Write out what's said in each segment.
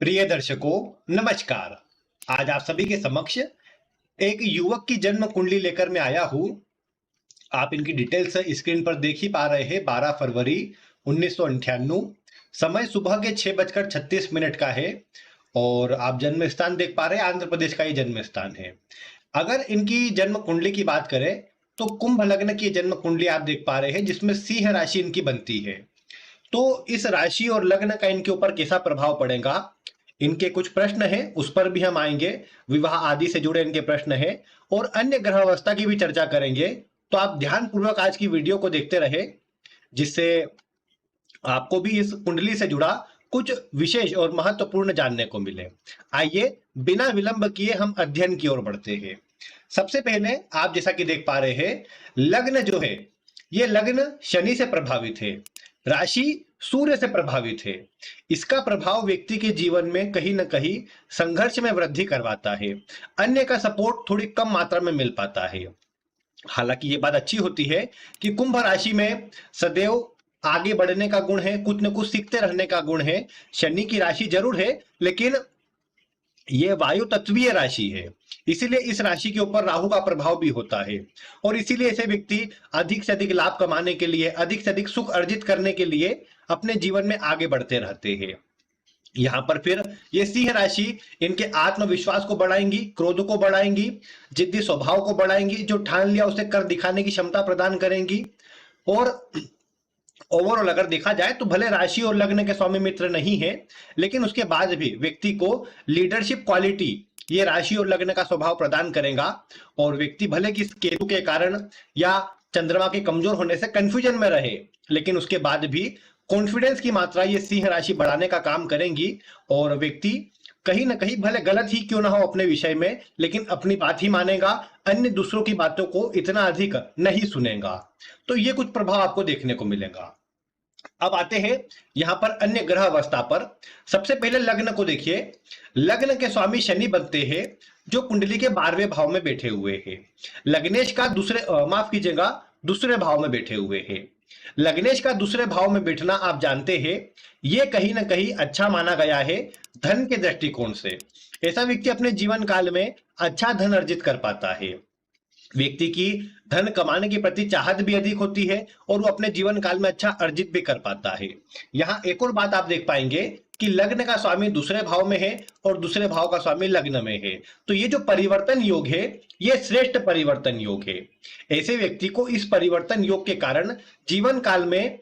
प्रिय दर्शकों, नमस्कार। आज आप सभी के समक्ष एक युवक की जन्म कुंडली लेकर मैं आया हूं। आप इनकी डिटेल्स स्क्रीन पर देख ही पा रहे हैं। 12 फरवरी 1998, समय सुबह के 6:36 का है और आप जन्म स्थान देख पा रहे हैं, आंध्र प्रदेश का ये जन्म स्थान है। अगर इनकी जन्म कुंडली की बात करें तो कुंभ लग्न की जन्म कुंडली आप देख पा रहे हैं, जिसमें सिंह राशि इनकी बनती है। तो इस राशि और लग्न का इनके ऊपर कैसा प्रभाव पड़ेगा, इनके कुछ प्रश्न हैं, उस पर भी हम आएंगे। विवाह आदि से जुड़े इनके प्रश्न हैं और अन्य ग्रह अवस्था की भी चर्चा करेंगे। तो आप ध्यान पूर्वक आज की वीडियो को देखते रहे, जिससे आपको भी इस कुंडली से जुड़ा कुछ विशेष और महत्वपूर्ण जानने को मिले। आइए बिना विलंब किए हम अध्ययन की ओर बढ़ते हैं। सबसे पहले आप जैसा कि देख पा रहे हैं, लग्न जो है ये लग्न शनि से प्रभावित है, राशि सूर्य से प्रभावित है। इसका प्रभाव व्यक्ति के जीवन में कहीं ना कहीं संघर्ष में वृद्धि करवाता है। अन्य का सपोर्ट थोड़ी कम मात्रा में मिल पाता है। हालांकि ये बात अच्छी होती है कि कुंभ राशि में सदैव आगे बढ़ने का गुण है, कुछ न कुछ सीखते रहने का गुण है। शनि की राशि जरूर है, लेकिन ये वायु तत्वीय राशि है, इसीलिए इस राशि के ऊपर राहु का प्रभाव भी होता है और इसीलिए ऐसे व्यक्ति अधिक से अधिक लाभ कमाने के लिए, अधिक से अधिक सुख अर्जित करने के लिए अपने जीवन में आगे बढ़ते रहते हैं। यहां पर फिर ये सिंह राशि इनके आत्मविश्वास को बढ़ाएंगी, क्रोध को बढ़ाएंगी, जिद्दी स्वभाव को बढ़ाएंगी, जो ठान लिया उसे कर दिखाने की क्षमता प्रदान करेंगी। और ओवरऑल अगर देखा जाए तो भले राशि और लग्न के स्वामी मित्र नहीं है, लेकिन उसके बाद भी व्यक्ति को लीडरशिप क्वालिटी ये राशि और लग्न का स्वभाव प्रदान करेगा। और व्यक्ति भले कि केतु के कारण या चंद्रमा के कमजोर होने से कंफ्यूजन में रहे, लेकिन उसके बाद भी कॉन्फिडेंस की मात्रा ये सिंह राशि बढ़ाने का काम करेंगी और व्यक्ति कहीं ना कहीं भले गलत ही क्यों ना हो अपने विषय में, लेकिन अपनी बात ही मानेगा, अन्य दूसरों की बातों को इतना अधिक नहीं सुनेगा। तो ये कुछ प्रभाव आपको देखने को मिलेगा। अब आते हैं यहां पर अन्य ग्रह अवस्था पर। सबसे पहले लग्न को देखिए। लग्न के स्वामी शनि बनते हैं, जो कुंडली के 12वें भाव में बैठे हुए हैं। लग्नेश का दूसरे भाव में बैठे हुए हैं। लग्नेश का दूसरे भाव में बैठना आप जानते हैं, यह कहीं ना कहीं अच्छा माना गया है धन के दृष्टिकोण से। ऐसा व्यक्ति अपने जीवन काल में अच्छा धन अर्जित कर पाता है। व्यक्ति की धन कमाने के प्रति चाहत भी अधिक होती है और वो अपने जीवन काल में अच्छा अर्जित भी कर पाता है। यहाँ एक और बात आप देख पाएंगे कि लग्न का स्वामी दूसरे भाव में है और दूसरे भाव का स्वामी लग्न में है। तो ये जो परिवर्तन योग है, ये श्रेष्ठ परिवर्तन योग है। ऐसे व्यक्ति को इस परिवर्तन योग के कारण जीवन काल में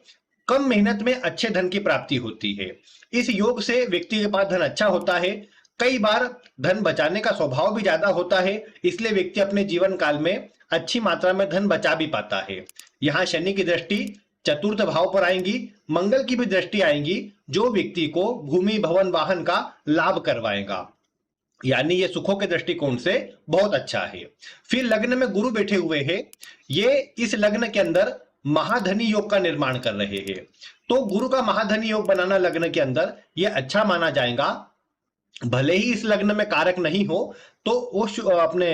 कम मेहनत में अच्छे धन की प्राप्ति होती है। इस योग से व्यक्ति के पास धन अच्छा होता है। कई बार धन बचाने का स्वभाव भी ज्यादा होता है, इसलिए व्यक्ति अपने जीवन काल में अच्छी मात्रा में धन बचा भी पाता है। यहाँ शनि की दृष्टि चतुर्थ भाव पर आएंगी, मंगल की भी दृष्टि आएंगी, जो व्यक्ति को भूमि भवन वाहन का लाभ करवाएगा। यानी ये सुखों के दृष्टिकोण से बहुत अच्छा है। फिर लग्न में गुरु बैठे हुए हैं, ये इस लग्न के अंदर महाधनी योग का निर्माण कर रहे हैं। तो गुरु का महाधनी योग बनाना लग्न के अंदर ये अच्छा माना जाएगा। भले ही इस लग्न में कारक नहीं हो तो वो अपने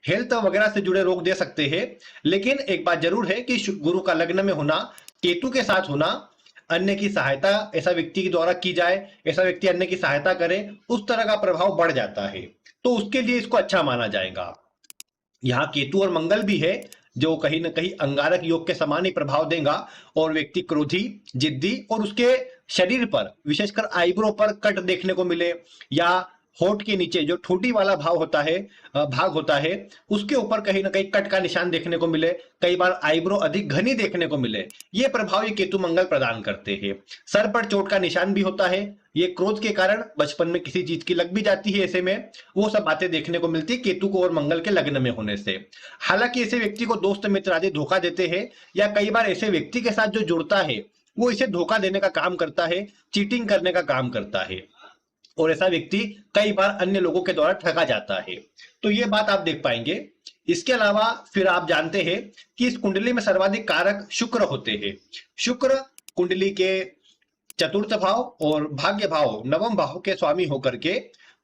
हेल्थ वगैरह से जुड़े रोग दे सकते हैं, लेकिन एक बात जरूर है कि गुरु का लग्न में होना, केतु के साथ होना, अन्य की सहायता ऐसा व्यक्ति के द्वारा की जाए, ऐसा व्यक्ति अन्य की सहायता करे, उस तरह का प्रभाव बढ़ जाता है। तो उसके लिए इसको अच्छा माना जाएगा। यहाँ केतु और मंगल भी है, जो कहीं ना कहीं अंगारक योग के समान ही प्रभाव देगा और व्यक्ति क्रोधी, जिद्दी और उसके शरीर पर विशेषकर आईब्रो पर कट देखने को मिले या होठ के नीचे जो ठोटी वाला भाग होता है उसके ऊपर कहीं ना कहीं कट का निशान देखने को मिले, कई बार आईब्रो अधिक घनी देखने को मिले, ये प्रभाव ये केतु मंगल प्रदान करते हैं। सर पर चोट का निशान भी होता है, ये क्रोध के कारण बचपन में किसी चीज की लग भी जाती है, ऐसे में वो सब बातें देखने को मिलती है केतु को और मंगल के लग्न में होने से। हालांकि ऐसे व्यक्ति को दोस्त मित्र आदि धोखा देते हैं या कई बार ऐसे व्यक्ति के साथ जो जुड़ता है वो इसे धोखा देने का काम करता है, चीटिंग करने का काम करता है और ऐसा व्यक्ति कई बार अन्य लोगों के द्वारा ठगा जाता है। तो ये बात आप देख पाएंगे। इसके अलावा फिर आप जानते हैं कि इस कुंडली में सर्वाधिक कारक शुक्र होते हैं। शुक्र कुंडली के चतुर्थ भाव और भाग्य भाव नवम भाव के स्वामी होकर के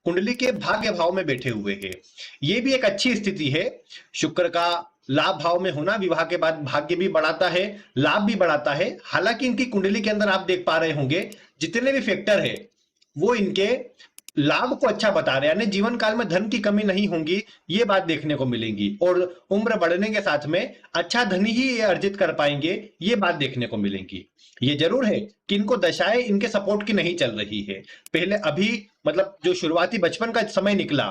कुंडली के भाग्य भाव में बैठे हुए हैं। ये भी एक अच्छी स्थिति है। शुक्र का लाभ भाव में होना विवाह के बाद भाग्य भी बढ़ाता है, लाभ भी बढ़ाता है। हालांकि इनकी कुंडली के अंदर आप देख पा रहे होंगे जितने भी फैक्टर है वो इनके लाभ को अच्छा बता रहे हैं, यानी जीवन काल में धन की कमी नहीं होगी, ये बात देखने को मिलेगी। और उम्र बढ़ने के साथ में अच्छा धन ही ये अर्जित कर पाएंगे, ये बात देखने को मिलेगी। ये जरूर है कि इनको दशाएं इनके सपोर्ट की नहीं चल रही है। पहले अभी मतलब जो शुरुआती बचपन का समय निकला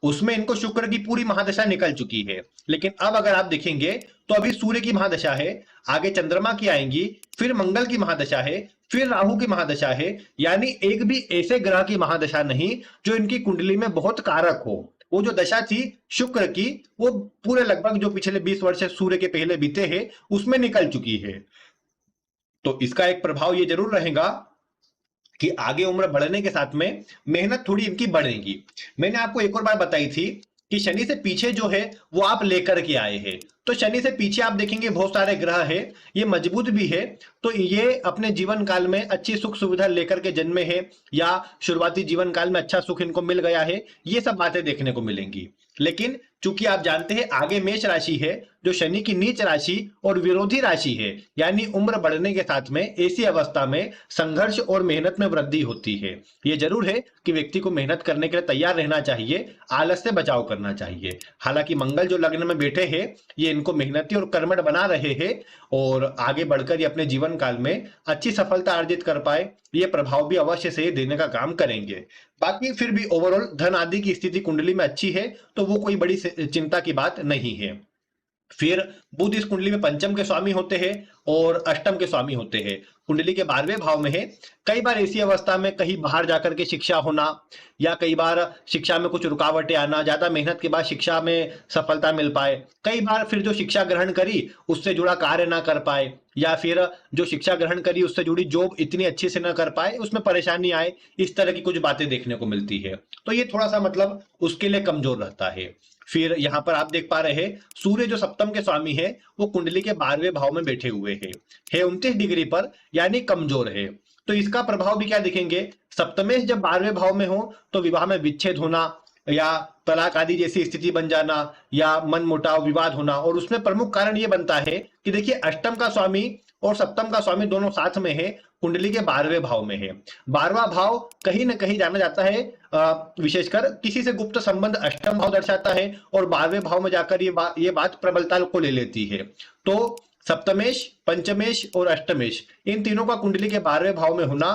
उसमें इनको शुक्र की पूरी महादशा निकल चुकी है, लेकिन अब अगर आप देखेंगे तो अभी सूर्य की महादशा है, आगे चंद्रमा की आएंगी, फिर मंगल की महादशा है, फिर राहु की महादशा है। यानी एक भी ऐसे ग्रह की महादशा नहीं जो इनकी कुंडली में बहुत कारक हो। वो जो दशा थी शुक्र की, वो पूरे लगभग जो पिछले 20 वर्ष सूर्य के पहले बीते हैं उसमें निकल चुकी है। तो इसका एक प्रभाव ये जरूर रहेगा कि आगे उम्र बढ़ने के साथ में मेहनत थोड़ी इनकी बढ़ेगी। मैंने आपको एक और बात बताई थी कि शनि से पीछे जो है वो आप लेकर के आए हैं, तो शनि से पीछे आप देखेंगे बहुत सारे ग्रह है, ये मजबूत भी है, तो ये अपने जीवन काल में अच्छी सुख सुविधा लेकर के जन्मे हैं या शुरुआती जीवन काल में अच्छा सुख इनको मिल गया है, ये सब बातें देखने को मिलेंगी। लेकिन चूंकि आप जानते हैं आगे मेष राशि है जो शनि की नीच राशि और विरोधी राशि है, यानी उम्र बढ़ने के साथ में ऐसी अवस्था में संघर्ष और मेहनत में वृद्धि होती है। ये जरूर है कि व्यक्ति को मेहनत करने के लिए तैयार रहना चाहिए, आलस से बचाव करना चाहिए। हालांकि मंगल जो लग्न में बैठे हैं ये इनको मेहनती और कर्मठ बना रहे हैं और आगे बढ़कर ये अपने जीवन काल में अच्छी सफलता अर्जित कर पाए, ये प्रभाव भी अवश्य से देने का काम करेंगे। बाकी फिर भी ओवरऑल धन आदि की स्थिति कुंडली में अच्छी है, तो वो कोई बड़ी चिंता की बात नहीं है। फिर बुध इस कुंडली में पंचम के स्वामी होते हैं और अष्टम के स्वामी होते हैं, कुंडली के 12वें भाव में है। कई बार ऐसी अवस्था में कहीं बाहर जाकर के शिक्षा होना या कई बार शिक्षा में कुछ रुकावटें आना, ज्यादा मेहनत के बाद शिक्षा में सफलता मिल पाए, कई बार फिर जो शिक्षा ग्रहण करी उससे जुड़ा कार्य ना कर पाए, या फिर जो शिक्षा ग्रहण करी उससे जुड़ी जॉब इतनी अच्छे से ना कर पाए, उसमें परेशानी आए, इस तरह की कुछ बातें देखने को मिलती है। तो ये थोड़ा सा मतलब उसके लिए कमजोर रहता है। फिर यहाँ पर आप देख पा रहे हैं सूर्य जो सप्तम के स्वामी है वो कुंडली के 12वें भाव में बैठे हुए हैं, है 29 डिग्री पर, यानी कमजोर है। तो इसका प्रभाव भी क्या दिखेंगे, सप्तमेश जब 12वें भाव में हो तो विवाह में विच्छेद होना या तलाक आदि जैसी स्थिति बन जाना या मन मुटाव विवाद होना। और उसमें प्रमुख कारण ये बनता है कि देखिए अष्टम का स्वामी और सप्तम का स्वामी दोनों साथ में है, कुंडली के 12वें भाव में है। 12वां भाव कहीं ना कहीं जाना जाता है विशेषकर किसी से गुप्त संबंध अष्टम भाव दर्शाता है और 12वें भाव में जाकर ये बात प्रबलता को ले लेती है। तो सप्तमेश, पंचमेश और अष्टमेश इन तीनों का कुंडली के 12वें भाव में होना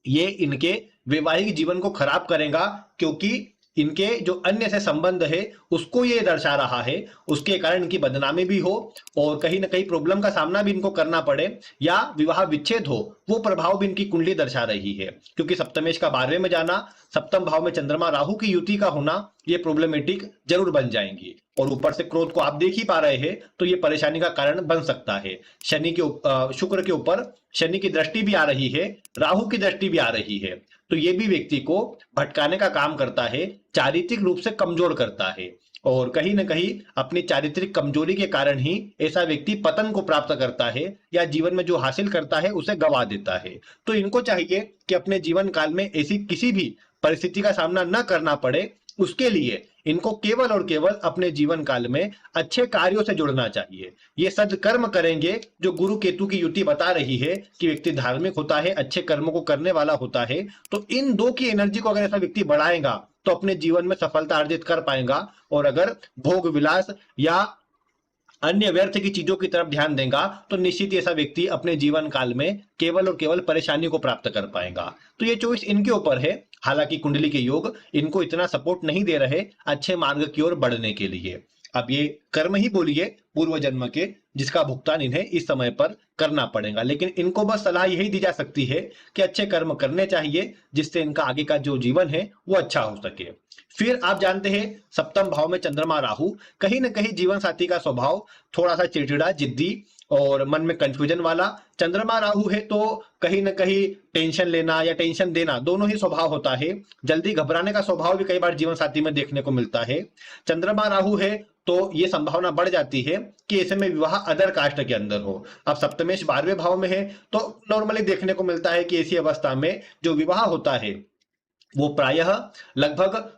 ये इनके वैवाहिक जीवन को खराब करेगा, क्योंकि इनके जो अन्य से संबंध है उसको ये दर्शा रहा है, उसके कारण इनकी बदनामी भी हो और कहीं ना कहीं प्रॉब्लम का सामना भी इनको करना पड़े या विवाह विच्छेद हो, वो प्रभाव भी इनकी कुंडली दर्शा रही है। क्योंकि सप्तमेश का 12वें में जाना, सप्तम भाव में चंद्रमा राहु की युति का होना, ये प्रॉब्लमेटिक जरूर बन जाएंगी। और ऊपर से क्रोध को आप देख ही पा रहे हैं, तो ये परेशानी का कारण बन सकता है। शनि के शुक्र के ऊपर शनि की दृष्टि भी आ रही है, राहु की दृष्टि भी आ रही है, तो ये भी व्यक्ति को भटकाने का काम करता है, चारित्रिक रूप से कमजोर करता है और कहीं ना कहीं अपनी चारित्रिक कमजोरी के कारण ही ऐसा व्यक्ति पतन को प्राप्त करता है या जीवन में जो हासिल करता है उसे गवा देता है। तो इनको चाहिए कि अपने जीवन काल में ऐसी किसी भी परिस्थिति का सामना न करना पड़े, उसके लिए इनको केवल और केवल अपने जीवन काल में अच्छे कार्यों से जुड़ना चाहिए। ये सदकर्म करेंगे, जो गुरु केतु की युति बता रही है कि व्यक्ति धार्मिक होता है, अच्छे कर्मों को करने वाला होता है, तो इन दो की एनर्जी को अगर ऐसा व्यक्ति बढ़ाएगा तो अपने जीवन में सफलता अर्जित कर पाएगा। और अगर भोग विलास या अन्य व्यर्थ की चीजों की तरफ ध्यान देगा तो निश्चित ही ऐसा व्यक्ति अपने जीवन काल में केवल और केवल परेशानी को प्राप्त कर पाएगा। तो ये चॉइस इनके ऊपर है। हालांकि कुंडली के योग इनको इतना सपोर्ट नहीं दे रहे अच्छे मार्ग की ओर बढ़ने के लिए। अब ये कर्म ही बोलिए पूर्व जन्म के, जिसका भुगतान इन्हें इस समय पर करना पड़ेगा। लेकिन इनको बस सलाह यही दी जा सकती है कि अच्छे कर्म करने चाहिए, जिससे इनका आगे का जो जीवन है वो अच्छा हो सके। फिर आप जानते हैं सप्तम भाव में चंद्रमा राहु, कहीं ना कहीं जीवन साथी का स्वभाव थोड़ा सा चिड़चिड़ा, जिद्दी और मन में कंफ्यूजन वाला। चंद्रमा राहु है तो कहीं ना कहीं टेंशन लेना या टेंशन देना दोनों ही स्वभाव होता है। जल्दी घबराने का स्वभाव भी कई बार जीवन साथी में देखने को मिलता है। चंद्रमा राहु है तो ये संभावना बढ़ जाती है कि ऐसे में विवाह अदर कास्ट के अंदर हो। अब सप्तमेश 12वें भाव में है तो नॉर्मली देखने को मिलता है कि ऐसी अवस्था में जो विवाह होता है वो प्रायः लगभग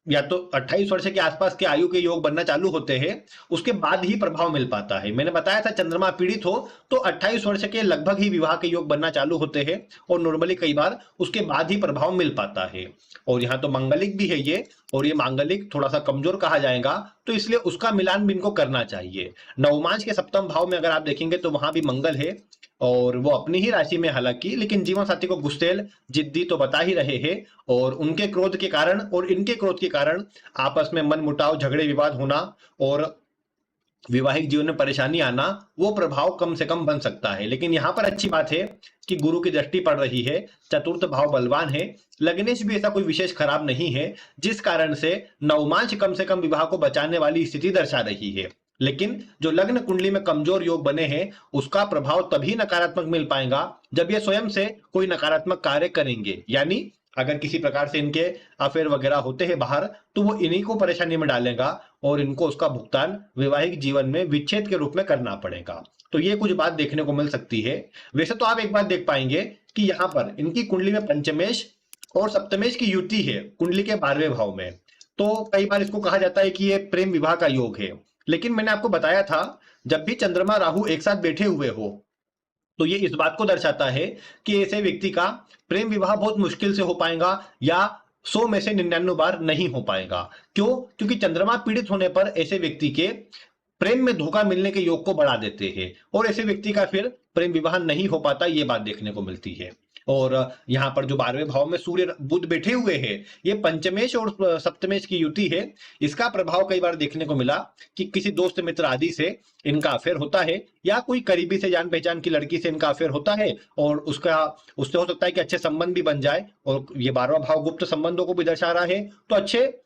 या तो 28 वर्ष के आसपास के आयु के योग बनना चालू होते हैं, उसके बाद ही प्रभाव मिल पाता है। मैंने बताया था चंद्रमा पीड़ित हो तो 28 वर्ष के लगभग ही विवाह के योग बनना चालू होते हैं, और नॉर्मली कई बार उसके बाद ही प्रभाव मिल पाता है। और यहाँ तो मांगलिक भी है ये, और ये मांगलिक थोड़ा सा कमजोर कहा जाएगा, तो इसलिए उसका मिलान भी इनको करना चाहिए। नवमांश के सप्तम भाव में अगर आप देखेंगे तो वहां भी मंगल है, और वो अपनी ही राशि में हालांकि, लेकिन जीवन साथी को गुस्सेल जिद्दी तो बता ही रहे हैं, और उनके क्रोध के कारण और इनके क्रोध के कारण आपस में मन मुटाव, झगड़े विवाद होना और वैवाहिक जीवन में परेशानी आना, वो प्रभाव कम से कम बन सकता है। लेकिन यहाँ पर अच्छी बात है कि गुरु की दृष्टि पड़ रही है, चतुर्थ भाव बलवान है, लग्नेश भी ऐसा कोई विशेष खराब नहीं है, जिस कारण से नवमांश कम से कम विवाह को बचाने वाली स्थिति दर्शा रही है। लेकिन जो लग्न कुंडली में कमजोर योग बने हैं, उसका प्रभाव तभी नकारात्मक मिल पाएगा जब ये स्वयं से कोई नकारात्मक कार्य करेंगे। यानी अगर किसी प्रकार से इनके अफेयर वगैरह होते हैं बाहर, तो वो इन्हीं को परेशानी में डालेगा और इनको उसका भुगतान वैवाहिक जीवन में विच्छेद के रूप में करना पड़ेगा। तो ये कुछ बात देखने को मिल सकती है। वैसे तो आप एक बात देख पाएंगे कि यहाँ पर इनकी कुंडली में पंचमेश और सप्तमेश की युति है कुंडली के 12वें भाव में, तो कई बार इसको कहा जाता है कि ये प्रेम विवाह का योग है। लेकिन मैंने आपको बताया था, जब भी चंद्रमा राहु एक साथ बैठे हुए हो तो ये इस बात को दर्शाता है कि ऐसे व्यक्ति का प्रेम विवाह बहुत मुश्किल से हो पाएगा, या 100 में से 99 बार नहीं हो पाएगा। क्यों? क्योंकि चंद्रमा पीड़ित होने पर ऐसे व्यक्ति के प्रेम में धोखा मिलने के योग को बढ़ा देते हैं, और ऐसे व्यक्ति का फिर प्रेम विवाह नहीं हो पाता, ये बात देखने को मिलती है। और यहाँ पर जो 12वें भाव में सूर्य बुध बैठे हुए हैं, ये पंचमेश और सप्तमेश की युति है। इसका प्रभाव कई बार देखने को मिला कि किसी दोस्त मित्र आदि से इनका अफेयर होता है, या कोई करीबी से जान पहचान की लड़की से इनका अफेयर होता है, और उससे हो सकता है कि अच्छे संबंध भी बन जाए। और ये 12वां भाव गुप्त संबंधों को भी दर्शा रहा है, तो अच्छे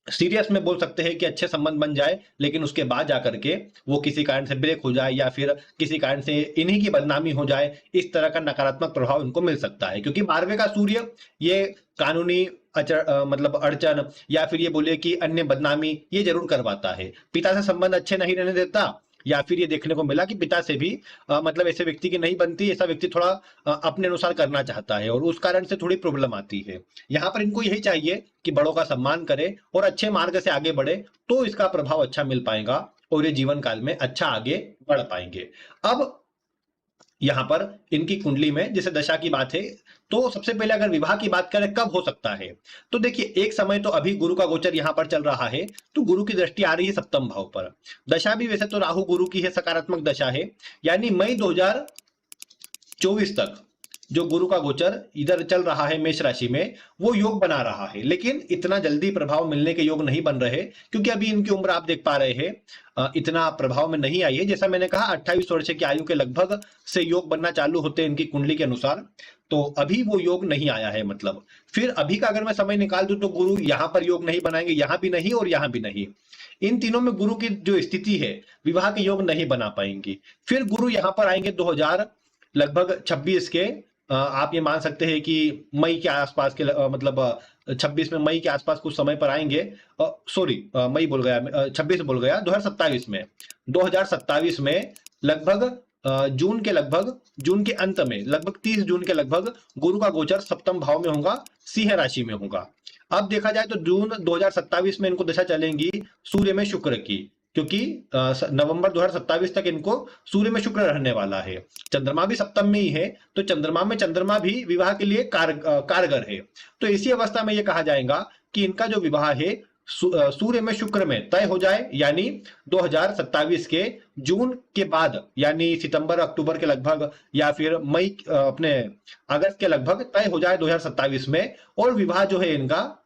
सीरियस में बोल सकते हैं कि अच्छे संबंध बन जाए, लेकिन उसके बाद जाकर के वो किसी कारण से ब्रेक हो जाए, या फिर किसी कारण से इन्हीं की बदनामी हो जाए। इस तरह का नकारात्मक प्रभाव इनको मिल सकता है, क्योंकि 12वें का सूर्य ये कानूनी मतलब अड़चन, या फिर ये बोलिए कि अन्य बदनामी ये जरूर करवाता है। पिता से संबंध अच्छे नहीं रहने देता, या फिर ये देखने को मिला कि पिता से भी मतलब ऐसे व्यक्ति की नहीं बनती, ऐसा व्यक्ति थोड़ा अपने अनुसार करना चाहता है, और उस कारण से थोड़ी प्रॉब्लम आती है। यहाँ पर इनको यही चाहिए कि बड़ों का सम्मान करे और अच्छे मार्ग से आगे बढ़े, तो इसका प्रभाव अच्छा मिल पाएगा और ये जीवन काल में अच्छा आगे बढ़ पाएंगे। अब यहाँ पर इनकी कुंडली में जैसे दशा की बात है, तो सबसे पहले अगर विवाह की बात करें कब हो सकता है, तो देखिए एक समय तो अभी गुरु का गोचर यहाँ पर चल रहा है, तो गुरु की दृष्टि आ रही है सप्तम भाव पर। दशा भी वैसे तो राहु गुरु की है, सकारात्मक दशा है, यानी मई 2024 तक जो गुरु का गोचर इधर चल रहा है मेष राशि में, वो योग बना रहा है। लेकिन इतना जल्दी प्रभाव मिलने के योग नहीं बन रहे, क्योंकि अभी इनकी उम्र आप देख पा रहे हैं इतना प्रभाव में नहीं आई है। जैसा मैंने कहा 28 वर्ष की आयु के लगभग से योग बनना चालू होते हैं इनकी कुंडली के अनुसार, तो अभी वो योग नहीं आया है। मतलब फिर अभी का अगर मैं समय निकाल दूं तो गुरु यहाँ पर योग नहीं बनाएंगे, यहाँ भी नहीं और यहाँ भी नहीं। इन तीनों में गुरु की जो स्थिति है, विवाह के योग नहीं बना पाएंगी। फिर गुरु यहाँ पर आएंगे 2026 के आप ये मान सकते हैं कि मई के आसपास के मतलब 26 में मई के आसपास कुछ समय पर आएंगे। सॉरी मई बोल गया, 26 बोल गया, 2027 में लगभग जून के अंत में, लगभग 30 जून के लगभग गुरु का गोचर सप्तम भाव में होगा, सिंह राशि में होगा। अब देखा जाए तो जून 2027 में इनको दशा चलेंगी सूर्य में शुक्र की, क्योंकि नवंबर 2027 तक इनको सूर्य में शुक्र रहने वाला है। चंद्रमा भी सप्तम में ही है, तो चंद्रमा भी विवाह के लिए कारगर है। तो इसी अवस्था में यह कहा जाएगा कि इनका जो विवाह है सूर्य में शुक्र में तय हो जाए, यानी 2027 के जून के बाद, यानी सितंबर अक्टूबर के लगभग, या फिर मई अपने अगस्त के लगभग तय हो जाए 2027 में। और विवाह जो है इनका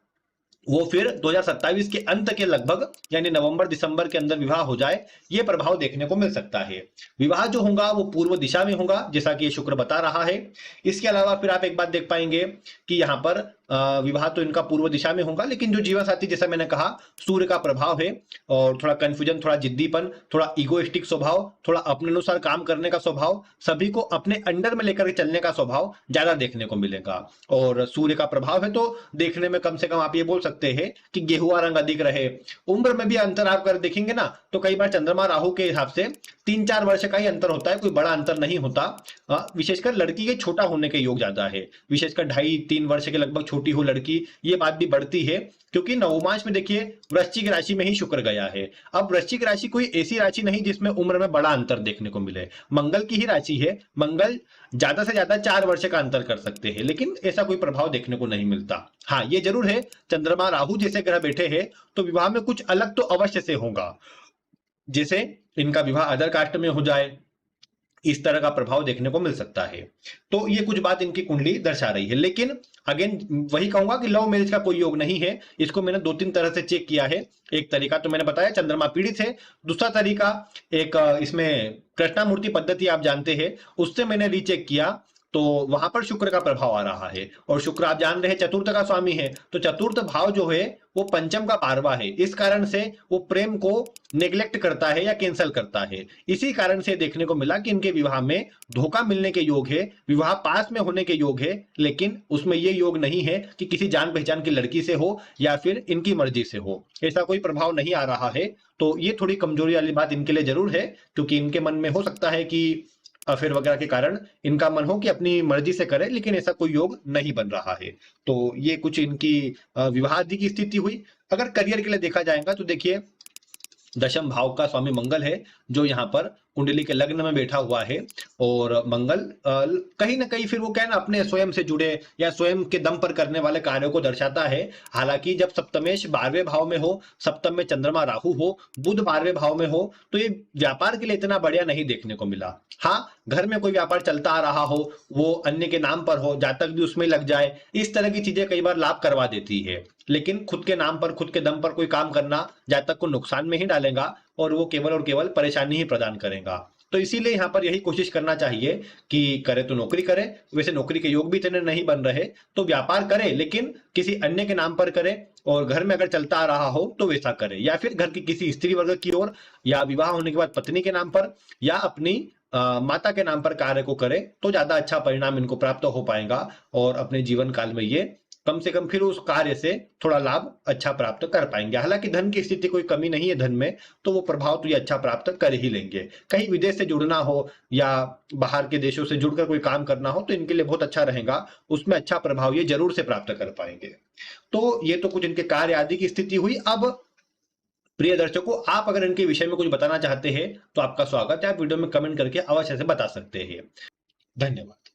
वो फिर 2027 के अंत के लगभग, यानी नवंबर दिसंबर के अंदर विवाह हो जाए, ये प्रभाव देखने को मिल सकता है। विवाह जो होगा वो पूर्व दिशा में होगा, जैसा कि ये शुक्र बता रहा है। इसके अलावा फिर आप एक बात देख पाएंगे कि यहाँ पर विवाह तो इनका पूर्व दिशा में होगा, लेकिन जो जीवन साथी, जैसा मैंने कहा, सूर्य का प्रभाव है, और थोड़ा कंफ्यूजन, थोड़ा जिद्दीपन, थोड़ा इगोइस्टिक स्वभाव, थोड़ा अपने अनुसार काम करने का स्वभाव, सभी को अपने अंडर में लेकर चलने का स्वभाव ज्यादा देखने को मिलेगा। और सूर्य का प्रभाव है, तो देखने में कम से कम आप ये बोल सकते हैं कि गेहुआ रंग अधिक रहे। उम्र में भी अंतर आप कर देखेंगे ना, तो कई बार चंद्रमा राहु के हिसाब से 3-4 वर्ष का ही अंतर होता है, कोई बड़ा अंतर नहीं होता। विशेषकर लड़की के छोटा होने के योग ज्यादा है, विशेषकर 2.5-3 वर्ष के लगभग छोटी हो लड़की, ये बात भी बढ़ती है, क्योंकि नवमांश में देखिए वृश्चिक राशि में ही शुक्र गया है। अब वृश्चिक राशि कोई ऐसी राशि नहीं जिसमें उम्र में बड़ा अंतर देखने को मिले, मंगल की ही राशि है, मंगल ज्यादा से ज्यादा 4 वर्ष का अंतर कर सकते हैं, लेकिन ऐसा कोई प्रभाव देखने को नहीं मिलता। हाँ, ये जरूर है, चंद्रमा राहु जैसे ग्रह बैठे हैं तो विवाह में कुछ अलग तो अवश्य से होगा, जैसे इनका विवाह अदर कास्ट में हो जाए, इस तरह का प्रभाव देखने को मिल सकता है। तो ये कुछ बात इनकी कुंडली दर्शा रही है, लेकिन अगेन वही कहूंगा कि लव मैरिज का कोई योग नहीं है। इसको मैंने 2-3 तरह से चेक किया है। एक तरीका तो मैंने बताया, चंद्रमा पीड़ित है। दूसरा तरीका एक इसमें कृष्णामूर्ति पद्धति आप जानते हैं, उससे मैंने रीचेक किया तो वहां पर शुक्र का प्रभाव आ रहा है, और शुक्र आप जान रहे हैं चतुर्थ का स्वामी है, तो चतुर्थ भाव जो है वो पंचम का 12वां है। इस कारण से वो प्रेम को नेग्लेक्ट करता है या कैंसल करता है। इसी कारण से देखने को मिला कि इनके विवाह में धोखा मिलने के योग है, विवाह पास में होने के योग है, लेकिन उसमें ये योग नहीं है कि किसी जान पहचान की लड़की से हो या फिर इनकी मर्जी से हो, ऐसा कोई प्रभाव नहीं आ रहा है। तो ये थोड़ी कमजोरी वाली बात इनके लिए जरूर है, क्योंकि इनके मन में हो सकता है कि अफेयर वगैरह के कारण इनका मन हो कि अपनी मर्जी से करे, लेकिन ऐसा कोई योग नहीं बन रहा है। तो ये कुछ इनकी विवाह आदि की स्थिति हुई। अगर करियर के लिए देखा जाएगा तो देखिए दशम भाव का स्वामी मंगल है, जो यहाँ पर कुंडली के लग्न में बैठा हुआ है, और मंगल कहीं ना कहीं फिर वो क्या है ना, अपने स्वयं से जुड़े या स्वयं के दम पर करने वाले कार्यों को दर्शाता है। हालांकि जब सप्तमेश 12वें भाव में हो, सप्तम में चंद्रमा राहु हो, बुध 12वें भाव में हो, तो ये व्यापार के लिए इतना बढ़िया नहीं देखने को मिला। हाँ, घर में कोई व्यापार चलता आ रहा हो, वो अन्य के नाम पर हो, जातक भी उसमें लग जाए, इस तरह की चीजें कई बार लाभ करवा देती है, लेकिन खुद के नाम पर खुद के दम पर कोई काम करना जातक को नुकसान में ही डालेगा, और वो केवल और केवल परेशानी ही प्रदान करेगा। तो इसीलिए यहाँ पर यही कोशिश करना चाहिए कि करे तो नौकरी करे, वैसे नौकरी के योग भी इतने नहीं बन रहे, तो व्यापार करे लेकिन किसी अन्य के नाम पर करे, और घर में अगर चलता आ रहा हो तो वैसा करे, या फिर घर की किसी स्त्री वर्ग की ओर, या विवाह होने के बाद पत्नी के नाम पर, या अपनी माता के नाम पर कार्य को करे, तो ज्यादा अच्छा परिणाम इनको प्राप्त हो पाएगा, और अपने जीवन काल में ये कम से कम फिर उस कार्य से थोड़ा लाभ अच्छा प्राप्त कर पाएंगे। हालांकि धन की स्थिति कोई कमी नहीं है धन में, तो वो प्रभाव तो ये अच्छा प्राप्त कर ही लेंगे। कहीं विदेश से जुड़ना हो या बाहर के देशों से जुड़कर कोई काम करना हो तो इनके लिए बहुत अच्छा रहेगा, उसमें अच्छा प्रभाव ये जरूर से प्राप्त कर पाएंगे। तो ये तो कुछ इनके कार्य आदि की स्थिति हुई। अब प्रिय दर्शकों, आप अगर इनके विषय में कुछ बताना चाहते हैं तो आपका स्वागत है, आप वीडियो में कमेंट करके अवश्य से बता सकते हैं। धन्यवाद।